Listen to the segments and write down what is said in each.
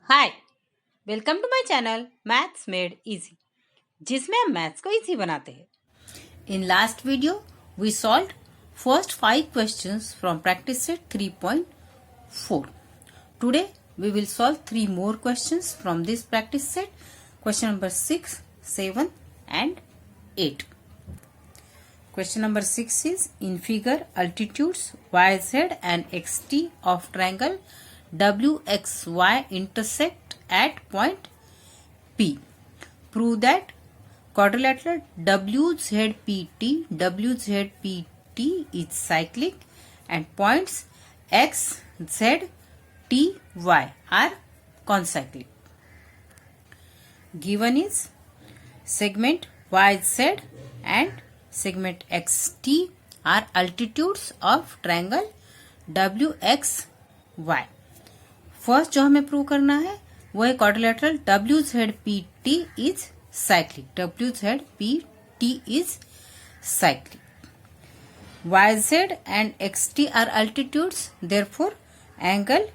Hi, welcome to my channel maths made easy, जिसमें हम maths को इजी बनाते हैं। In last video we solved first 5 questions from practice set 3.4. Today we will solve 3 more questions from this practice set, question number 6, 7 and 8. Question number 6 is, in figure, altitudes yz and xt of triangle wxy intersect at point P. Prove that quadrilateral WZPT is cyclic and points x, z, t, y are concyclic. Given is segment YZ and segment XT are altitudes of triangle WXY. First जो हमें prove करना है वो है quadrilateral WZPT is cyclic. WZPT is cyclic. YZ and XT are altitudes, therefore angle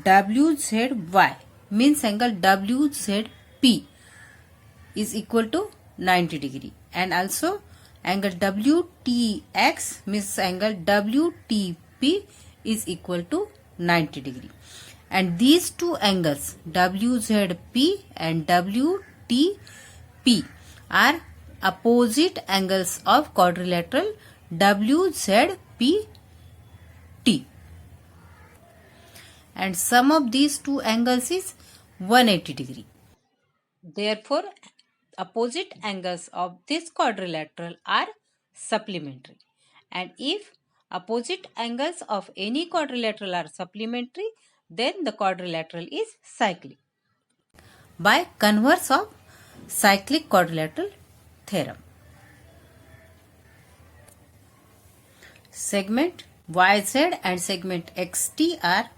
WZY means angle WZP is equal to 90 degree, and also angle WTX means angle WTP is equal to 90 degree, and these two angles WZP and WTP are opposite angles of quadrilateral WZPT, and sum of these two angles is 180 degree. Therefore, opposite angles of this quadrilateral are supplementary, and if opposite angles of any quadrilateral are supplementary, then the quadrilateral is cyclic. By converse of cyclic quadrilateral theorem, segment YZ and segment XT are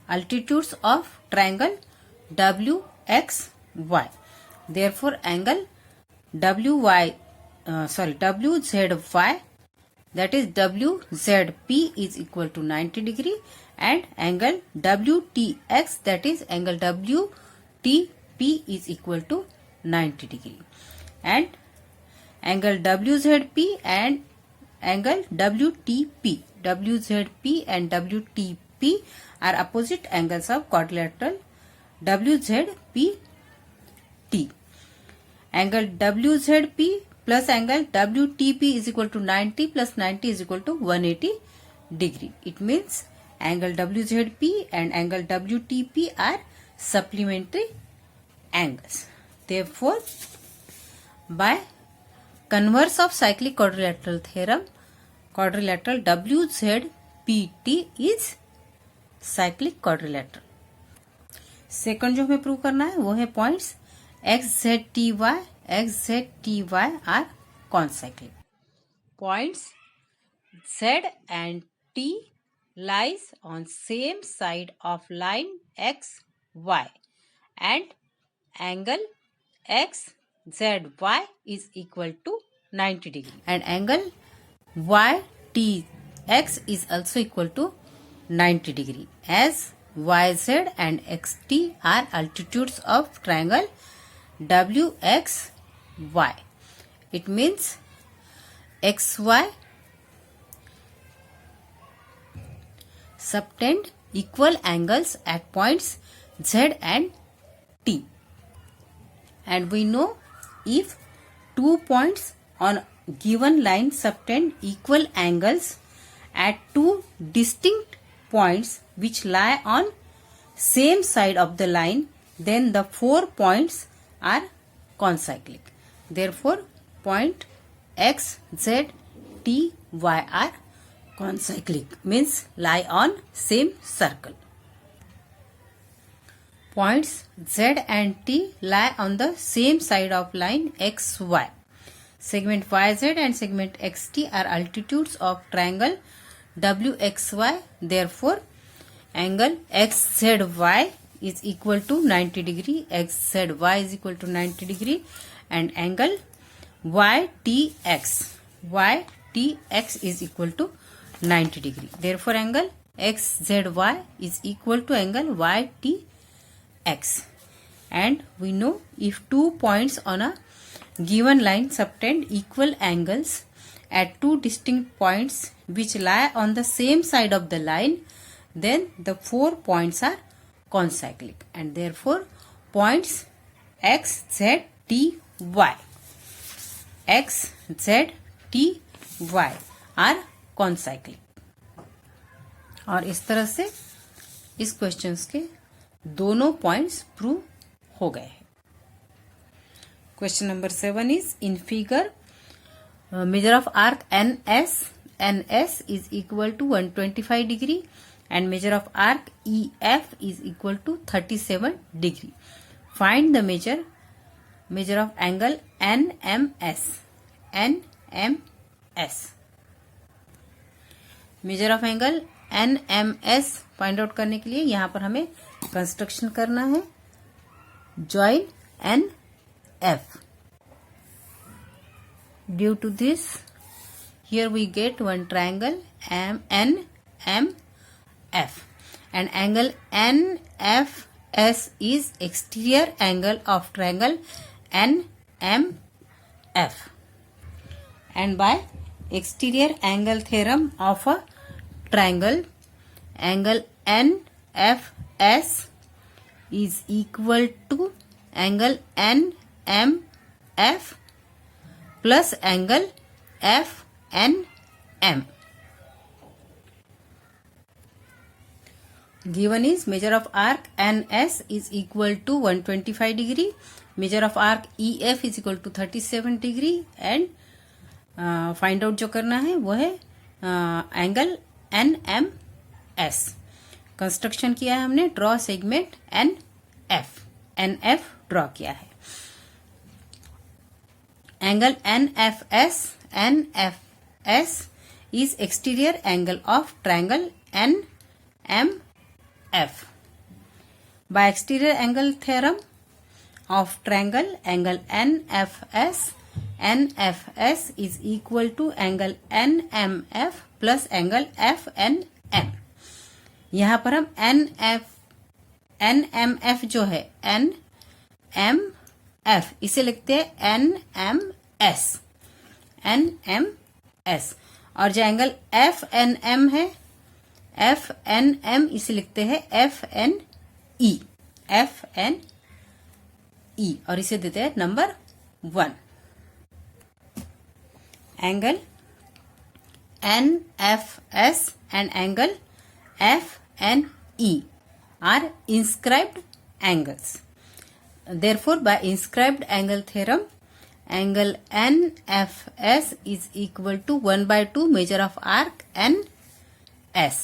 altitudes of triangle WXY. Therefore, angle WZY, that is WZP is equal to 90 degree, and angle WTX, that is angle WTP is equal to 90 degree, and angle WZP and angle WTP and WTP are opposite angles of quadrilateral WZPT. Angle WZP plus angle WTP is equal to 90 plus 90 is equal to 180 degree. It means angle WZP and angle WTP are supplementary angles. Therefore, by converse of cyclic quadrilateral theorem, quadrilateral WZPT is cyclic quadrilateral. Second जो हमें prove करना है वो है points XZTY are concyclic. Points Z and T lies on same side of line XY, and angle XZY is equal to 90 degree, and angle YTX is also equal to 90 degree, as YZ and XT are altitudes of triangle WXY. It means XY subtend equal angles at points Z and T. And we know if two points on given line subtend equal angles at two distinct points which lie on same side of the line, then the 4 points are concyclic. Therefore, point X, Z, T, Y are concyclic, means lie on same circle. Points Z and T lie on the same side of line XY. Segment YZ and segment XT are altitudes of triangle WXY. Therefore, angle XZY is equal to 90 degree, XZY is equal to 90 degree, and angle YTX is equal to 90 degree. Therefore, angle XZY is equal to angle YTX. x. And we know if 2 points on a given line subtend equal angles at 2 distinct points which lie on the same side of the line, then the 4 points are concyclic, and therefore points x, z, t, y, x, z, t, y are concyclic. और इस तरह से इस questions के दोनों points prove हो गए हैं. Question number 7 is in figure measure of arc NS is equal to 125 degree and measure of arc EF is equal to 37 degree. Find the measure of angle NMS. Measure of angle NMS find out करने के लिए यहाँ पर हमें construction करना है. Join NF. Due to this, here we get one triangle NMF, and angle NFS is exterior angle of triangle NMF. And by exterior angle theorem of a triangle, angle NFS is equal to angle NMF plus angle FNM. Given is measure of arc NS is equal to 125 degree, measure of arc EF is equal to 37 degree, and find out जो करना है वो है angle NMS. Construction किया है हमने, draw segment NF draw किया है. Angle NFS is exterior angle of triangle NMF. By exterior angle theorem of triangle, angle NFS is equal to angle NMF plus angle FNM. यहाँ पर हम NMF जो है NMF इसे लिखते हैं NMS, और जो एंगल FNM है FNM इसे लिखते हैं FNE, और इसे देते हैं number 1. Angle NFS and angle FNE are inscribed angles. Therefore, by inscribed angle theorem, angle NFS is equal to 1/2 measure of arc NS,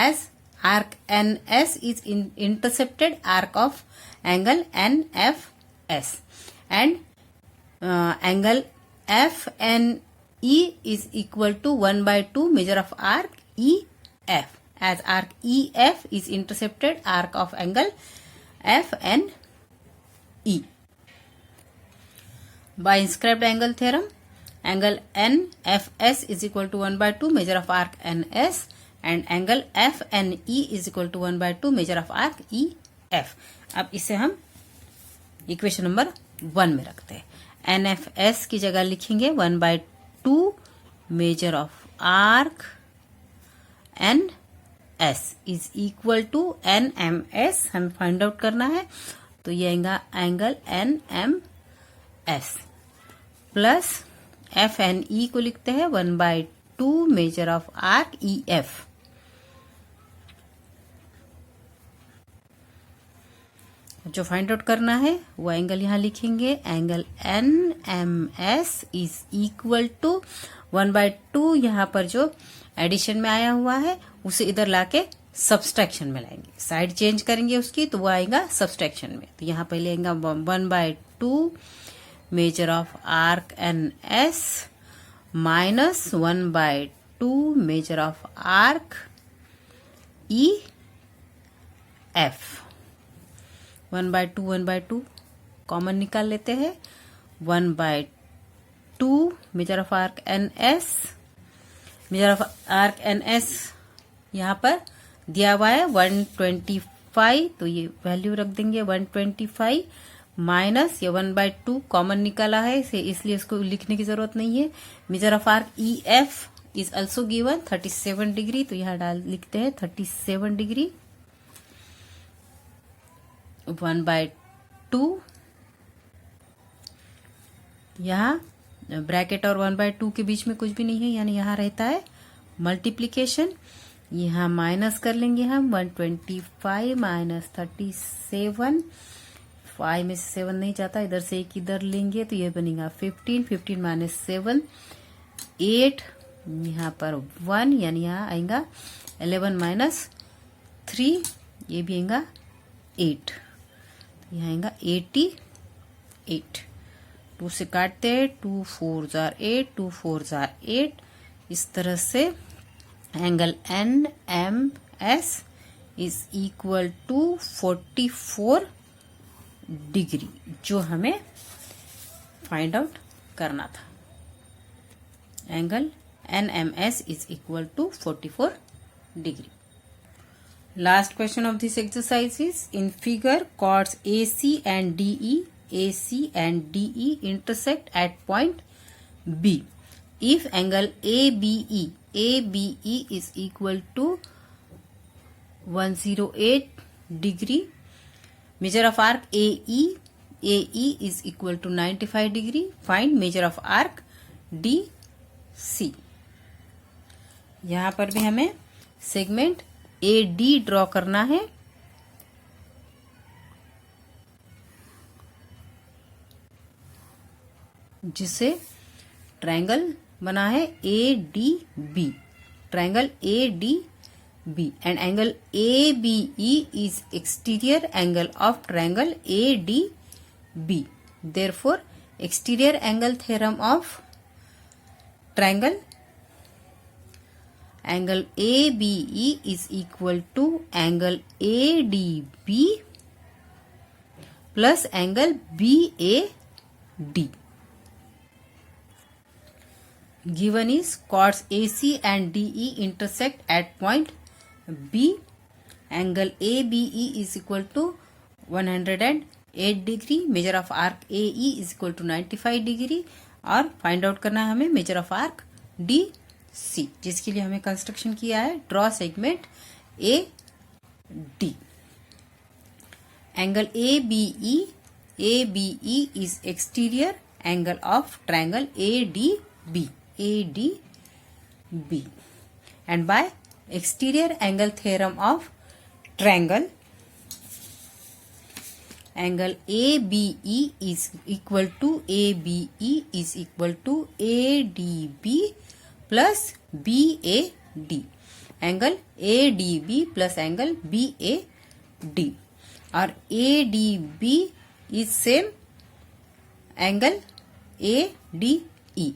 as arc NS is intercepted arc of angle NFS, and angle FNE is equal to 1/2 measure of arc EF, as arc EF is intercepted arc of angle FNE. By inscribed angle theorem, angle NFS is equal to 1/2 measure of arc NS, and angle FNE is equal to 1/2 measure of arc EF. अब इसे हम equation number 1 में रखते हैं. NFS की जगह लिखेंगे 1/2 measure of arc NS is equal to NMS. हमें फाइंड आउट करना है, तो ये आएगा एंगल NMS प्लस FNE को लिखते हैं 1/2 मेजर ऑफ आर्क EF. जो फाइंड आउट करना है वो एंगल यहां लिखेंगे. Angle NMS is equal to 1/2, यहां पर जो एडिशन में आया हुआ है उसे इधर लाके सब्सट्रैक्शन में लाएंगे. साइड चेंज करेंगे उसकी तो वो आएगा सब्सट्रैक्शन में. तो यहाँ पहले आएगा 1/2 measure of arc NS minus 1/2 measure of arc EF. 1/2 common निकाल लेते हैं. 1/2 measure of arc NS, major of arc NS यहाँ पर दिया हुआ है 125, तो ये वैल्यू रख देंगे 125 माइनस ये 1/2 कॉमन निकाला है इसे, इसलिए इसको लिखने की जरूरत नहीं है। Major of arc E F is also given 37 degree, तो यहाँ लिखते हैं 37 डिग्री 1/2, यहाँ ब्रैकेट और 1/2 के बीच में कुछ भी नहीं है, यानी यहाँ रहता है मल्टीप्लीकेशन। यहाँ माइनस कर लेंगे हम 125 माइनस 37, 5 में से 7 नहीं जाता, इधर से एक इधर लेंगे तो ये बनेगा 15, 15 माइनस 7 8, यहाँ पर 1, यानी यहाँ आएगा 11 माइनस 3, ये भी आएगा 8, यहाँ आएगा 88। 2 से काटते हैं, 2 4 जार 8, 2 4 जार 8। इस तरह से angle N M S is equal to 44 degree, जो हमें फाइंड आउट करना था। Angle N M S is equal to 44 degree. Last question of this exercise is, in figure chords AC and DE intersect at point B. If angle ABE is equal to 108 degree, measure of arc AE is equal to 95 degree. Find measure of arc DC. यहाँ पर भी हमें segment AD draw करना है। जिसे triangle बना है ADB, triangle ADB, and angle ABE is exterior angle of triangle ADB। Therefore exterior angle theorem of triangle angle ABE is equal to angle ADB plus angle BAD. Given is chords AC and DE intersect at point B. Angle ABE is equal to 108 degree. Measure of arc AE is equal to 95 degree. और find out करना है हमें major of arc DC, जिसके लिए हमें construction किया है draw segment AD। Angle ABE is exterior angle of triangle ADB, and bye exterior angle theorem of triangle, angle ABE is equal to ADB plus BAD, angle ADB plus angle BAD, और ADB is same angle ADE,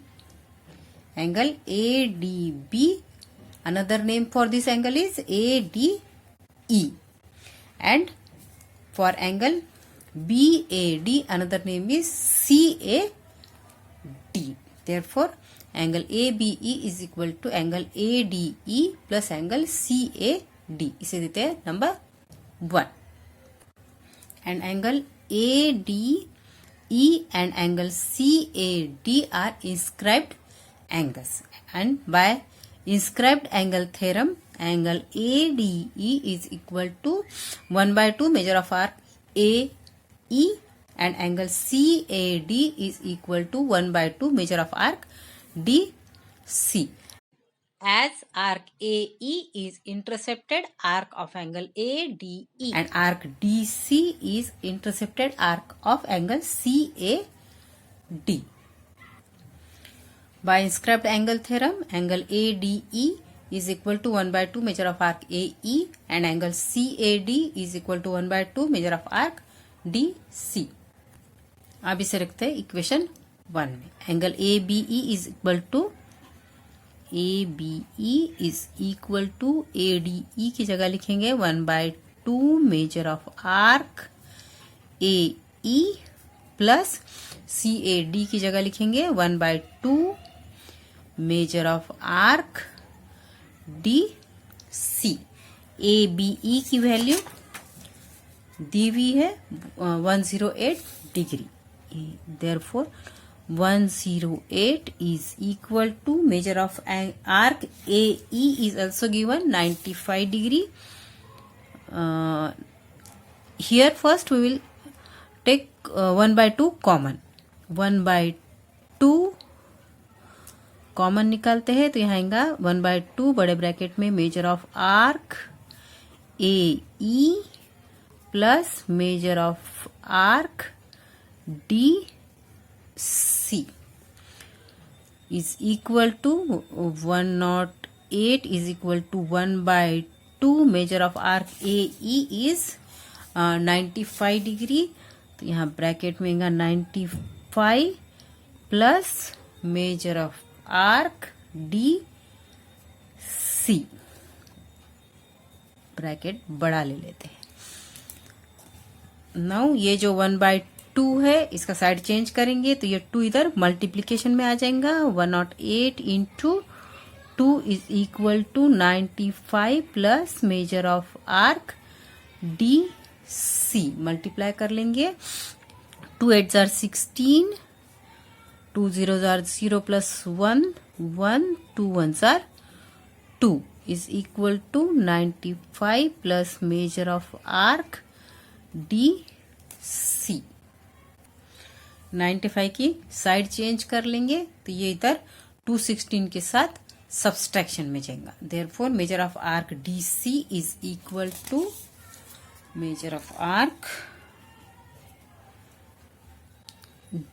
angle ADB, another name for this angle is ADE, and for angle BAD another name is CAD. Therefore angle ABE is equal to angle ADE plus angle CAD, इसे देते हैं number 1, and angle ADE and angle CAD are inscribed angles, and by inscribed angle theorem angle ADE is equal to 1/2 measure of arc AE, and angle CAD is equal to 1/2 measure of arc DC. As arc AE is intercepted arc of angle ADE, and arc DC is intercepted arc of angle CAD. By inscribed angle theorem, angle ADE is equal to 1/2 measure of arc AE, and angle CAD is equal to 1/2 measure of arc DC. अब इसे रखते हैं equation 1 में। Angle ABE is equal to ADE की जगह लिखेंगे 1/2 measure of arc AE plus CAD की जगह लिखेंगे 1/2 measure of arc DC। ABE की वैल्यू दी हुई है 108 degree. Therefore 108 is equal to measure of arc AE is also given 95 degree. Here first we will take 1/2 common. 1/2 common निकालते हैं तो यहाँ आएगा 1/2 बड़े ब्रैकेट में major of arc AE plus measure of arc DC is equal to 108 is equal to 1/2 measure of arc AE is 95 degree. तो यहाँ bracket में आएगा 95 plus measure of arc DC, bracket बड़ा ले लेते हैं। नाउ ये जो 1/2 है इसका साइड चेंज करेंगे तो ये 2 इधर मल्टीप्लीकेशन में आ जाएगा। 108 into 2 is equal to 95 plus measure of arc DC, multiply कर लेंगे। 2 8 are 16, 2 0 are 0 plus 1 1, 2 1s are 2 is equal to 95 plus measure of arc DC। 95 की साइड चेंज कर लेंगे तो ये इधर 216 के साथ सब्सट्रैक्शन में जाएगा। Therefore measure of arc DC is equal to measure of arc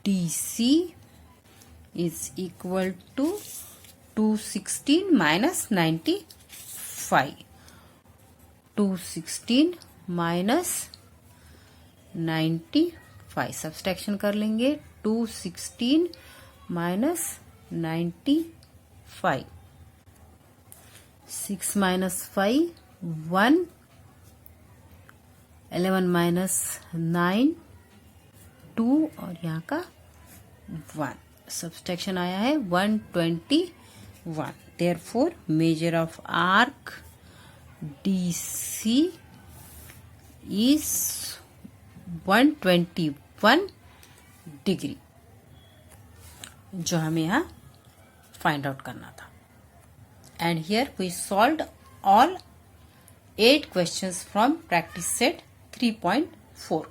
DC is equal to 216 minus 95. 216 minus 95 subtraction कर लेंगे। 216 minus 95, 6 minus 5 1, 11 minus 9 2 और यहाँ का 1, सब्सट्रैक्शन आया है 121। Therefore measure of arc DC is 121 degree, जो हमें यहाँ फाइंड आउट करना था। And here we solved all 8 questions from practice set 3.4।